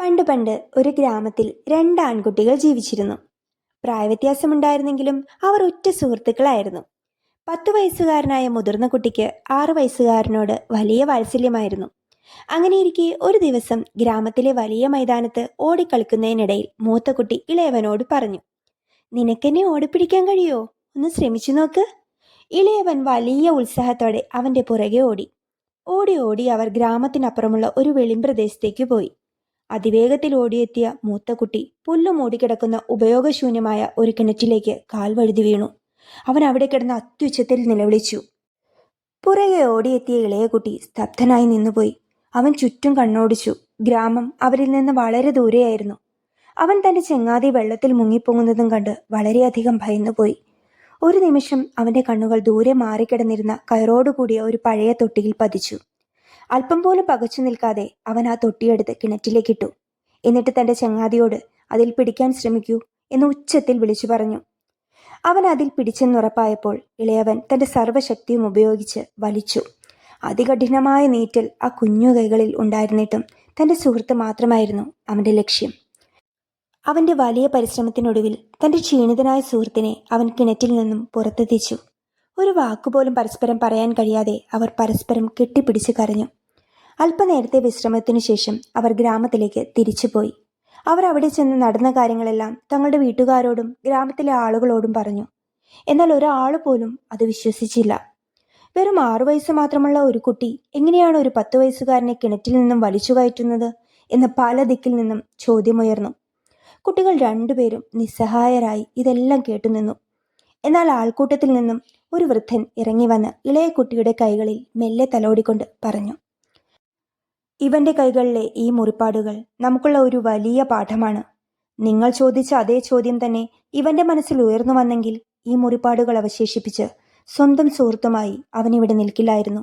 പണ്ട് പണ്ട് ഒരു ഗ്രാമത്തിൽ രണ്ട് ആൺകുട്ടികൾ ജീവിച്ചിരുന്നു. പ്രായവ്യത്യാസമുണ്ടായിരുന്നെങ്കിലും അവർ ഉറ്റ സുഹൃത്തുക്കളായിരുന്നു. 10 വയസ്സുകാരനായ മുതിർന്ന കുട്ടിക്ക് 6 വയസ്സുകാരനോട് വലിയ വാത്സല്യമായിരുന്നു. അങ്ങനെയിരിക്കെ ഒരു ദിവസം ഗ്രാമത്തിലെ വലിയ മൈതാനത്ത് ഓടിക്കളിക്കുന്നതിനിടയിൽ മൂത്ത കുട്ടി ഇളയവനോട് പറഞ്ഞു, നിനക്കെന്നെ ഓടിപ്പിടിക്കാൻ കഴിയോ? ഒന്ന് ശ്രമിച്ചു നോക്ക്. ഇളയവൻ വലിയ ഉത്സാഹത്തോടെ അവന്റെ പുറകെ ഓടി. ഓടി ഓടി അവർ ഗ്രാമത്തിനപ്പുറമുള്ള ഒരു വെളിമ്പ്രദേശത്തേക്ക് പോയി. അതിവേഗത്തിൽ ഓടിയെത്തിയ മൂത്ത കുട്ടി പുല്ലു മൂടിക്കിടക്കുന്ന ഉപയോഗശൂന്യമായ ഒരു കിണറ്റിലേക്ക് കാൽ വഴുതി വീണു. അവൻ അവിടെ കിടന്ന് അത്യുച്ചത്തിൽ നിലവിളിച്ചു. പുറകെ ഓടിയെത്തിയ ഇളയ കുട്ടി സ്തബ്ധനായി നിന്നുപോയി. അവൻ ചുറ്റും കണ്ണോടിച്ചു. ഗ്രാമം അവരിൽ നിന്ന് വളരെ ദൂരെയായിരുന്നു. അവൻ തന്റെ ചെങ്ങാതി വെള്ളത്തിൽ മുങ്ങിപ്പൊങ്ങുന്നതും കണ്ട് വളരെയധികം ഭയന്നുപോയി. ഒരു നിമിഷം അവന്റെ കണ്ണുകൾ ദൂരെ മാറിക്കിടന്നിരുന്ന കയറോടുകൂടിയ ഒരു പഴയ തൊട്ടിയിൽ പതിച്ചു. അല്പം പോലും പകച്ചു നിൽക്കാതെ അവൻ ആ തൊട്ടിയെടുത്ത് കിണറ്റിലേക്കിട്ടു. എന്നിട്ട് തന്റെ ചങ്ങാതിയോട് അതിൽ പിടിക്കാൻ ശ്രമിക്കൂ എന്ന് ഉച്ചത്തിൽ വിളിച്ചു പറഞ്ഞു. അവൻ അതിൽ പിടിച്ചെന്നുറപ്പായപ്പോൾ ഇളയവൻ തന്റെ സർവ്വശക്തിയും ഉപയോഗിച്ച് വലിച്ചു. അതികഠിനമായ നീറ്റൽ ആ കുഞ്ഞു കൈകളിൽ ഉണ്ടായിരുന്നിട്ടും തന്റെ സുഹൃത്ത് മാത്രമായിരുന്നു അവന്റെ ലക്ഷ്യം. അവന്റെ വലിയ പരിശ്രമത്തിനൊടുവിൽ തന്റെ ക്ഷീണിതനായ സുഹൃത്തിനെ അവൻ കിണറ്റിൽ നിന്നും പുറത്തെത്തിച്ചു. ഒരു വാക്കുപോലും പരസ്പരം പറയാൻ കഴിയാതെ അവർ പരസ്പരം കെട്ടിപ്പിടിച്ച് കരഞ്ഞു. അല്പനേരത്തെ വിശ്രമത്തിനു ശേഷം അവർ ഗ്രാമത്തിലേക്ക് തിരിച്ചുപോയി. അവർ അവിടെ ചെന്ന് നടന്ന കാര്യങ്ങളെല്ലാം തങ്ങളുടെ വീട്ടുകാരോടും ഗ്രാമത്തിലെ ആളുകളോടും പറഞ്ഞു. എന്നാൽ ഒരാൾ പോലും അത് വിശ്വസിച്ചില്ല. വെറും 6 വയസ്സ് മാത്രമുള്ള ഒരു കുട്ടി എങ്ങനെയാണ് ഒരു 10 വയസ്സുകാരനെ കിണറ്റിൽ നിന്നും വലിച്ചു കയറ്റുന്നത് എന്ന് പല ദിക്കിൽ നിന്നും ചോദ്യമുയർന്നു. കുട്ടികൾ രണ്ടുപേരും നിസ്സഹായരായി ഇതെല്ലാം കേട്ടുനിന്നു. എന്നാൽ ആൾക്കൂട്ടത്തിൽ നിന്നും ഒരു വൃദ്ധൻ ഇറങ്ങി വന്ന് ഇളയ കുട്ടിയുടെ കൈകളിൽ മെല്ലെ തലോടിക്കൊണ്ട് പറഞ്ഞു, ഇവന്റെ കൈകളിലെ ഈ മുറിപ്പാടുകൾ നമുക്കുള്ള ഒരു വലിയ പാഠമാണ്. നിങ്ങൾ ചോദിച്ച അതേ ചോദ്യം തന്നെ ഇവന്റെ മനസ്സിൽ ഉയർന്നു വന്നെങ്കിൽ ഈ മുറിപ്പാടുകൾ അവശേഷിപ്പിച്ച് സ്വന്തം സുഹൃത്തുമായി അവനിവിടെ നിൽക്കില്ലായിരുന്നു.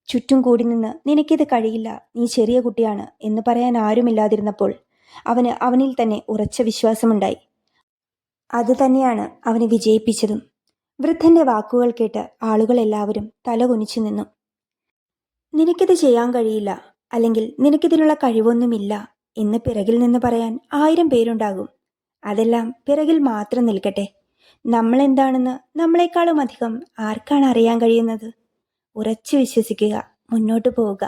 ചുറ്റും കൂടി നിന്ന് നിനക്കിത് കഴിയില്ല, നീ ചെറിയ കുട്ടിയാണ് എന്ന് പറയാൻ ആരുമില്ലാതിരുന്നപ്പോൾ അവന് അവനിൽ തന്നെ ഉറച്ച വിശ്വാസമുണ്ടായി. അത് തന്നെയാണ് അവനെ വിജയിപ്പിച്ചതും. വൃദ്ധന്റെ വാക്കുകൾ കേട്ട് ആളുകളെല്ലാവരും തലകുനിച്ചു നിന്നു. നിനക്കിത് ചെയ്യാൻ കഴിയില്ല, അല്ലെങ്കിൽ നിനക്കിതിനുള്ള കഴിവൊന്നുമില്ല എന്ന് പിറകിൽ നിന്ന് പറയാൻ 1000 പേരുണ്ടാകും. അതെല്ലാം പിറകിൽ മാത്രം നിൽക്കട്ടെ. നമ്മളെന്താണെന്ന് നമ്മളെക്കാളും അധികം ആർക്കാണ് അറിയാൻ കഴിയുന്നത്? ഉറച്ചു വിശ്വസിക്കുക, മുന്നോട്ടു പോവുക.